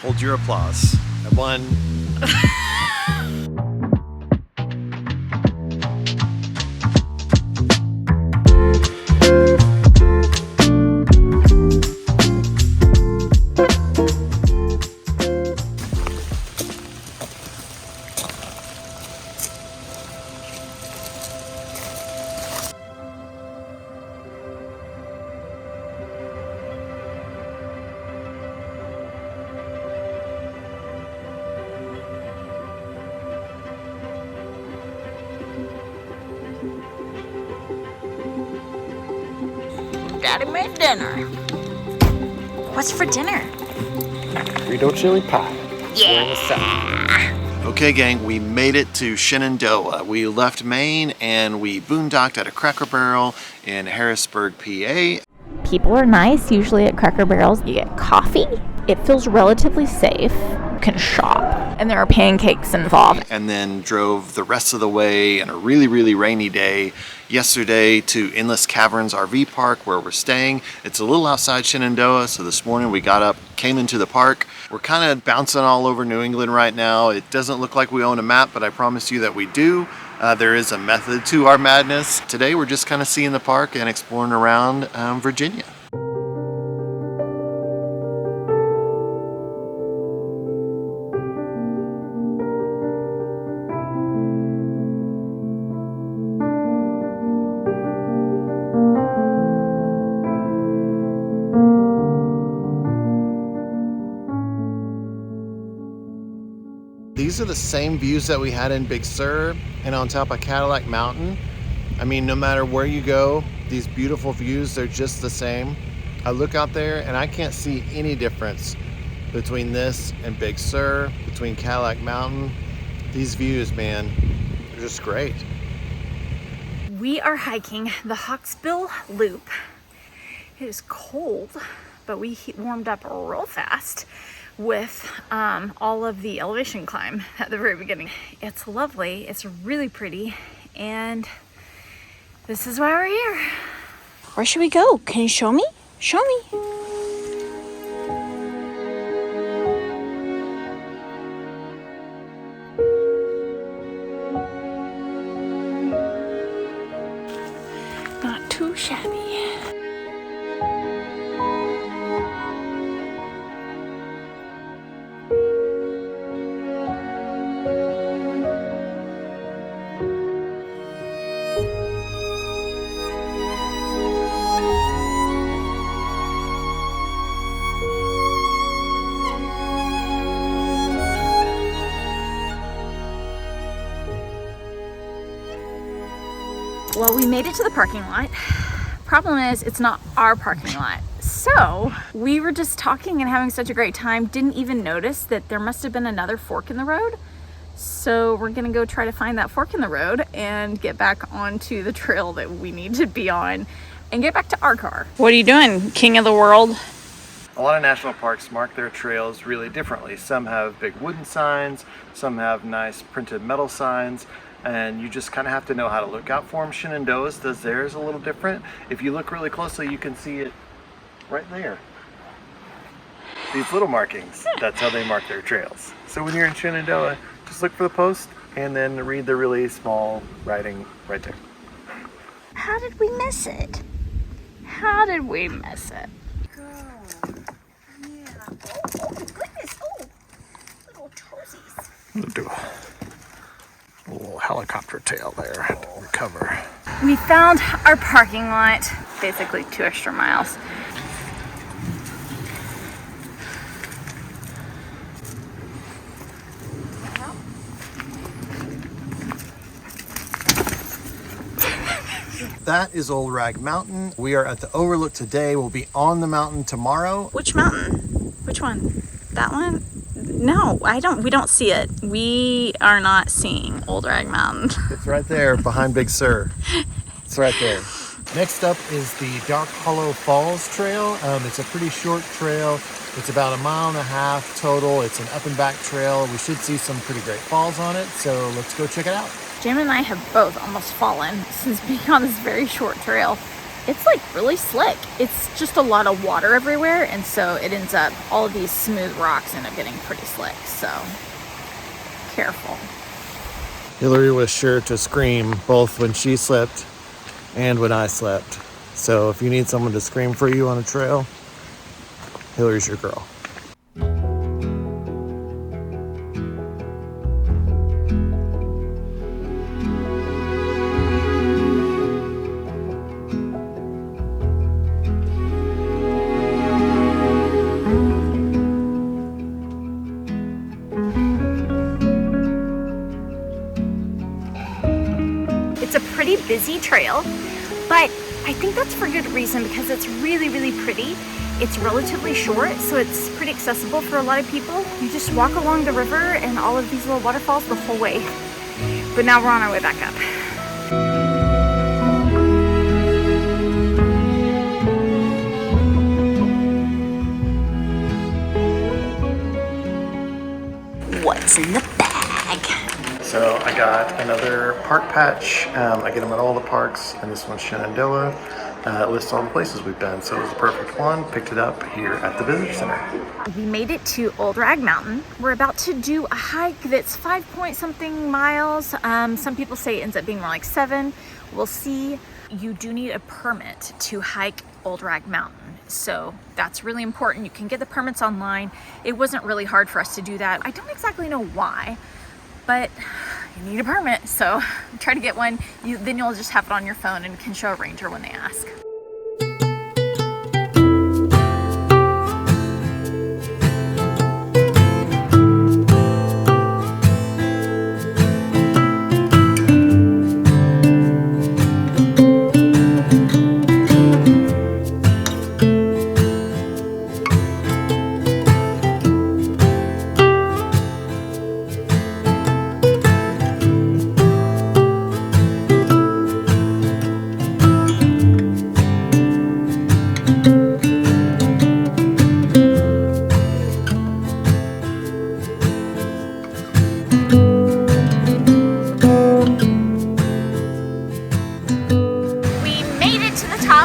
Hold your applause. I won. Daddy made dinner. What's for dinner? Frito chili pie. Yeah. Okay, gang, we made it to Shenandoah. We left Maine and we boondocked at a Cracker Barrel in Harrisburg, PA. People are nice. Usually at Cracker Barrels, you get coffee. It feels relatively safe. You can shop. And there are pancakes involved. And then drove the rest of the way on a really, really rainy day yesterday to Endless Caverns RV Park where we're staying. It's a little outside Shenandoah, so this morning we got up, came into the park. We're kind of bouncing all over New England right now. It doesn't look like we own a map, but I promise you that we do. There is a method to our madness. Today we're just kind of seeing the park and exploring around Virginia. These are the same views that we had in Big Sur and on top of Cadillac Mountain. I mean, no matter where you go, these beautiful views, they're just the same. I look out there and I can't see any difference between this and Big Sur, between Cadillac Mountain. These views, man, they're just great. We are hiking the Hawksbill Loop. It is cold, but we warmed up real fast with all of the elevation climb at the very beginning. It's lovely, it's really pretty, and this is why we're here. Where should we go? Can you show me? Show me. Not too shabby. Well, we made it to the parking lot. Problem is, it's not our parking lot. So we were just talking and having such a great time, didn't even notice that there must have been another fork in the road. So we're gonna go try to find that fork in the road and get back onto the trail that we need to be on and get back to our car. What are you doing, king of the world? A lot of national parks mark their trails really differently. Some have big wooden signs, some have nice printed metal signs, and you just kind of have to know how to look out for them. Shenandoah's does theirs a little different. If you look really closely, you can see it right there. These little markings, that's how they mark their trails. So when you're in Shenandoah, just look for the post and then read the really small writing right there. How did we miss it? How did we miss it? Oh, yeah. Oh goodness. Oh, little toesies. We'll do a little helicopter tail there to recover. We found our parking lot, basically 2 extra miles. That is Old Rag Mountain. We are at the overlook today. We'll be on the mountain tomorrow. Which mountain? Which one? That one? No, we don't see it. We are not seeing Old Rag Mountain. It's right there behind Big Sur. It's right there. Next up is the Dark Hollow Falls Trail. It's a pretty short trail. It's about 1.5 miles total. It's an up and back trail. We should see some pretty great falls on it. So let's go check it out. Jamin and I have both almost fallen since being on this very short trail. it's like really slick. It's just a lot of water everywhere, and so it ends up, all of these smooth rocks end up getting pretty slick, so careful. Hilarie was sure to scream both when she slipped and when I slept. So if you need someone to scream for you on a trail, Hilarie's your girl. It's a pretty busy trail, but I think that's for good reason because it's really, really pretty. It's relatively short, so it's pretty accessible for a lot of people. You just walk along the river and all of these little waterfalls the whole way. But now we're on our way back up. What's in the bag? So I got another park patch. I get them at all the parks, and this one's Shenandoah. It lists all the places we've been, so it was the perfect one. Picked it up here at the visitor center. We made it to Old Rag Mountain. We're about to do a hike that's 5-point-something miles. Some people say it ends up being more like 7. We'll see. You do need a permit to hike Old Rag Mountain, so that's really important. You can get the permits online. It wasn't really hard for us to do that. I don't exactly know why, but you need a permit, so try to get one. Then you'll just have it on your phone and can show a ranger when they ask.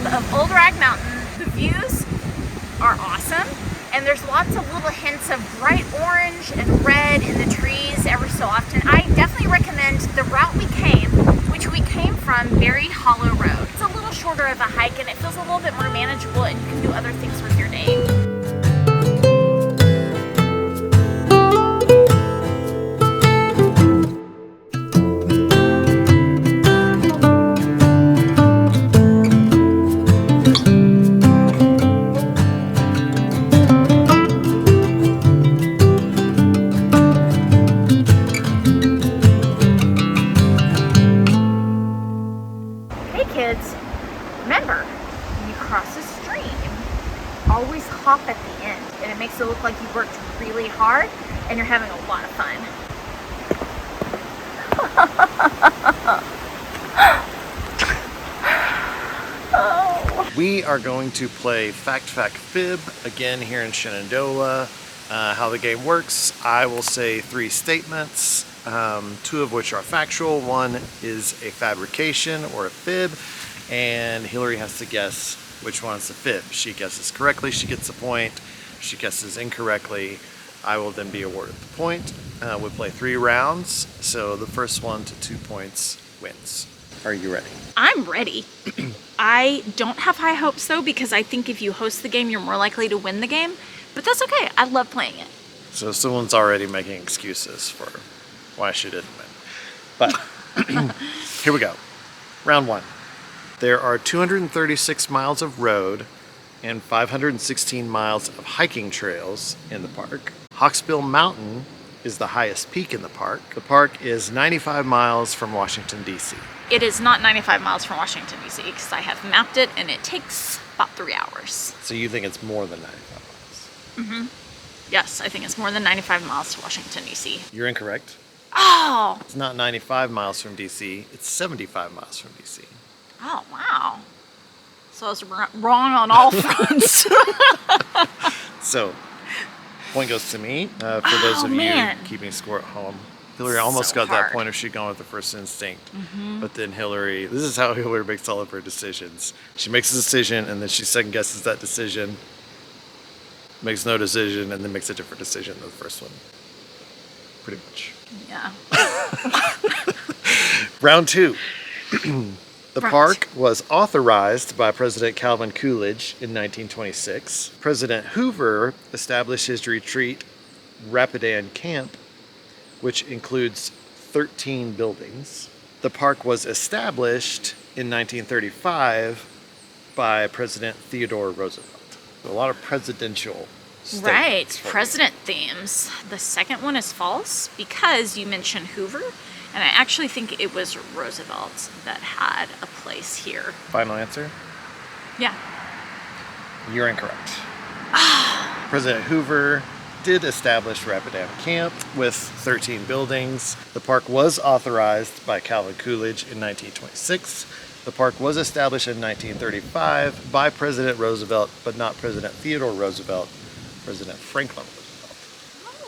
Of Old Rag Mountain. The views are awesome, and there's lots of little hints of bright orange and red in the trees every so often. I definitely recommend the route we came, which we came from Berry Hollow Road. It's a little shorter of a hike, and it feels a little bit more manageable, and you can do other things with your day. Remember, when you cross a stream, always hop at the end, and it makes it look like you worked really hard and you're having a lot of fun. Oh. We are going to play Fact, Fact, Fib again here in Shenandoah. How the game works, I will say 3 statements, 2 of which are factual. 1 is a fabrication or a fib, and Hilarie has to guess which one is the fib. She guesses correctly, she gets a point. She guesses incorrectly, I will then be awarded the point. We play 3 rounds, so the first 1 to 2 points wins. Are you ready? I'm ready. I don't have high hopes though, because I think if you host the game, you're more likely to win the game. But that's okay, I love playing it. So someone's already making excuses for why she didn't win. But here we go. Round 1. There are 236 miles of road and 516 miles of hiking trails in the park. Hawksbill Mountain is the highest peak in the park. The park is 95 miles from Washington, D.C. It is not 95 miles from Washington, D.C. because I have mapped it and it takes about 3 hours. So you think it's more than 95 miles? Mm-hmm. Yes, I think it's more than 95 miles to Washington, D.C. You're incorrect. Oh! It's not 95 miles from D.C., it's 75 miles from D.C. Oh, wow. So I was wrong on all fronts. So, point goes to me. For those of you keeping score at home. Hillary almost So got hard. that point if she'd gone with the first instinct. But then Hillary, this is how Hillary makes all of her decisions. She makes a decision and then she second guesses that decision, makes no decision, and then makes a different decision than the first one. Pretty much. Yeah. Round 2. The Right. park was authorized by President Calvin Coolidge in 1926. President Hoover established his retreat, Rapidan Camp, which includes 13 buildings. The park was established in 1935 by President Theodore Roosevelt. A lot of presidential Right, statements. president themes. The second one is false because you mentioned Hoover, and I actually think it was Roosevelt that had a place here. Final answer? Yeah. You're incorrect. President Hoover did establish Rapidan Camp with 13 buildings. The park was authorized by Calvin Coolidge in 1926. The park was established in 1935 by President Roosevelt, but not President Theodore Roosevelt, President Franklin Roosevelt.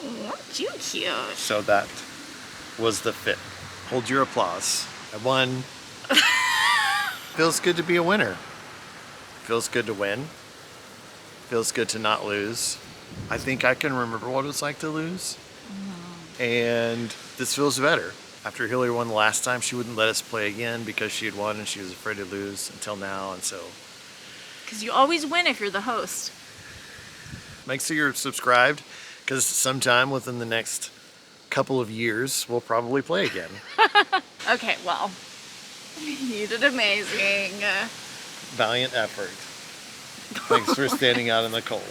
Oh, aren't you cute? So that was the fit. Hold your applause. I won. Feels good to be a winner. Feels good to win. Feels good to not lose. I think I can remember what it was like to lose. And this feels better. After Hillary won the last time, she wouldn't let us play again because she had won and she was afraid to lose until now. And so Because you always win if you're the host. make sure you're subscribed because sometime within the next couple of years, we'll probably play again. Okay, well, you did amazing. Valiant effort. Thanks for standing out in the cold.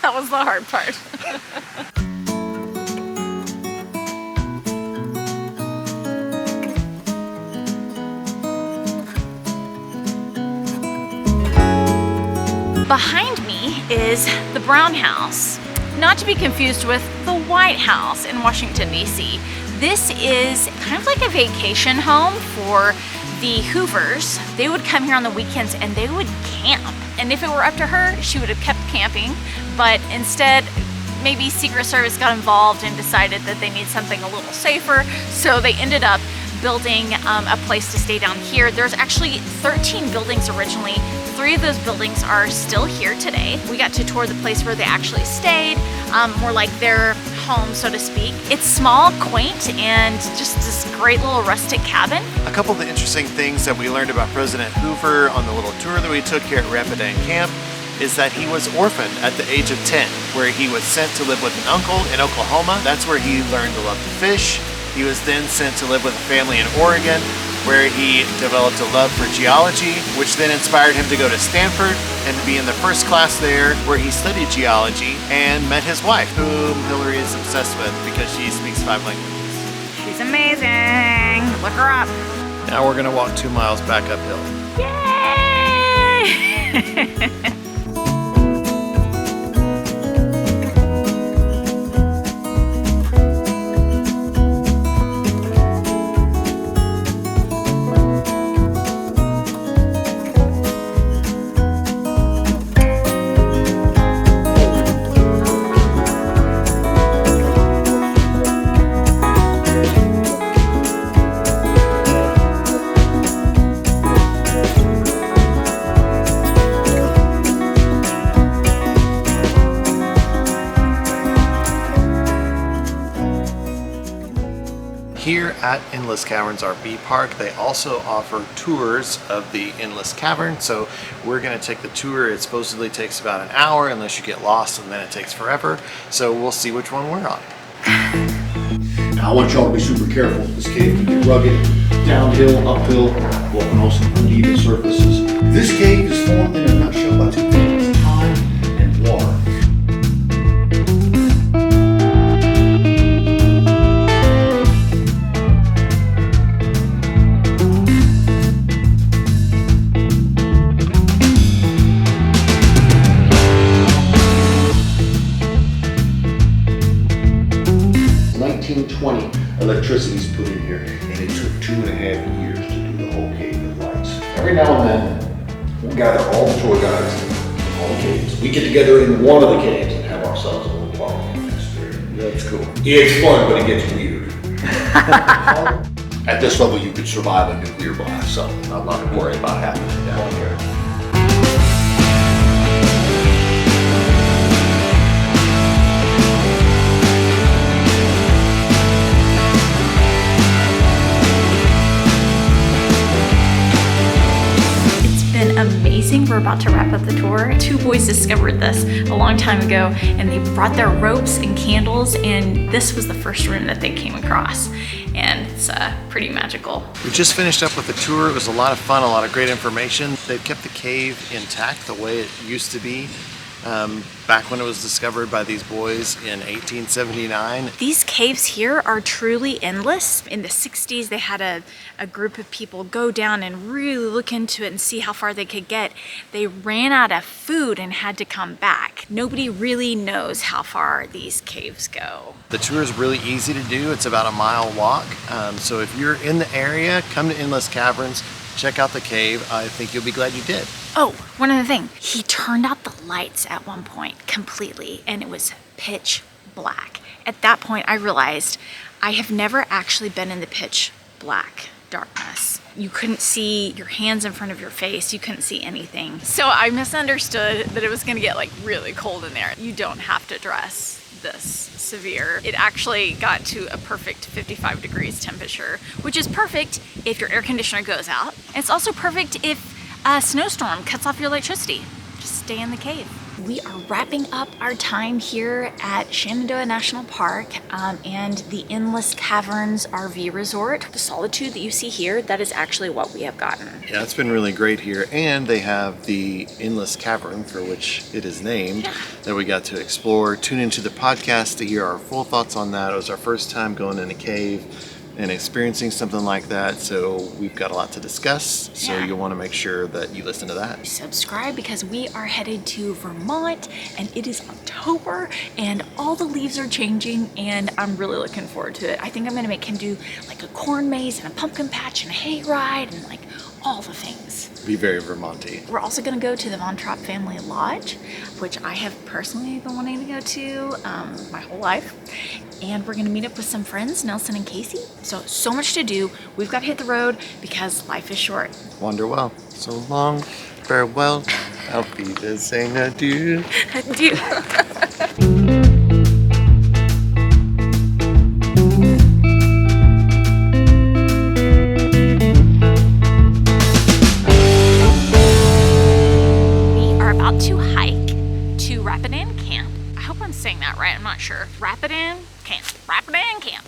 That was the hard part. Behind me is the Brown House, not to be confused with the White House in Washington, D.C. This is kind of like a vacation home for the Hoovers. They would come here on the weekends and they would camp. And if it were up to her, she would have kept camping, but instead, maybe Secret Service got involved and decided that they need something a little safer, so they ended up building a place to stay down here. There's actually 13 buildings originally. 3 of those buildings are still here today. We got to tour the place where they actually stayed, more like their home, so to speak. It's small, quaint, and just this great little rustic cabin. A couple of the interesting things that we learned about President Hoover on the little tour that we took here at Rapidan Camp is that he was orphaned at the age of 10, where he was sent to live with an uncle in Oklahoma. That's where he learned to love to fish. He was then sent to live with a family in Oregon, where he developed a love for geology, which then inspired him to go to Stanford and to be in the first class there, where he studied geology and met his wife, whom Hillary is obsessed with because she speaks 5 languages. She's amazing. Look her up. Now we're gonna walk 2 miles back uphill. Yay! Here at Endless Caverns RV Park, they also offer tours of the Endless Cavern. So we're gonna take the tour. It supposedly takes about an hour unless you get lost, and then it takes forever. So we'll see which one we're on. Now I want y'all to be super careful. This cave can get rugged, downhill, uphill, walking on some uneven surfaces. This cave is formed in a nutshell by 2 things: time and water. Electricity's put in here, and it took 2.5 years to do the whole cave with lights. Every now and then, we'll gather all the tour guides from all the caves. We get together in one of the caves and have ourselves a little party experience. it's cool. It's fun, but it gets weird. At this level, you could survive a nuclear blast, so I'm not worried about happening down here. Amazing. We're about to wrap up the tour. Two boys discovered this a long time ago and they brought their ropes and candles, and this was the first room that they came across, and it's pretty magical. We just finished up with the tour. It was a lot of fun, a lot of great information. They've kept the cave intact the way it used to be back when it was discovered by these boys in 1879. These caves here are truly endless. In the 60s, they had a group of people go down and really look into it and see how far they could get. They ran out of food and had to come back. Nobody really knows how far these caves go. The tour is really easy to do. It's about a mile walk. So if you're in the area, come to Endless Caverns, check out the cave. I think you'll be glad you did. Oh, one other thing. He turned out the lights at one point completely and it was pitch black. At that point, I realized I have never actually been in the pitch black darkness. You couldn't see your hands in front of your face. You couldn't see anything. So I misunderstood that it was gonna get like really cold in there. You don't have to dress this severe. It actually got to a perfect 55 degrees temperature, which is perfect if your air conditioner goes out. It's also perfect if a snowstorm cuts off your electricity. Just stay in the cave. We are wrapping up our time here at Shenandoah National Park and the Endless Caverns RV Resort. The solitude that you see here, that is actually what we have gotten. Yeah, it's been really great here, and they have the Endless Cavern, for which it is named, that we got to explore. Tune into the podcast to hear our full thoughts on that. It was our first time going in a cave and experiencing something like that, so we've got a lot to discuss, so you'll want to make sure that you listen to that. Subscribe because we are headed to Vermont and it is October and all the leaves are changing and I'm really looking forward to it. I think I'm gonna make him do like a corn maze and a pumpkin patch and a hay ride and like all the things. Be very Vermont-y. We're also gonna go to the Mountaintop Family Lodge, which I have personally been wanting to go to my whole life. And we're gonna meet up with some friends, Nelson and Casey. So much to do. We've got to hit the road because life is short. Wander well. So long, farewell. Auf Wiedersehen, adieu. Adieu. To hike to Rapidan Camp. I hope I'm saying that right. I'm not sure. Rapidan Camp. Rapidan Camp.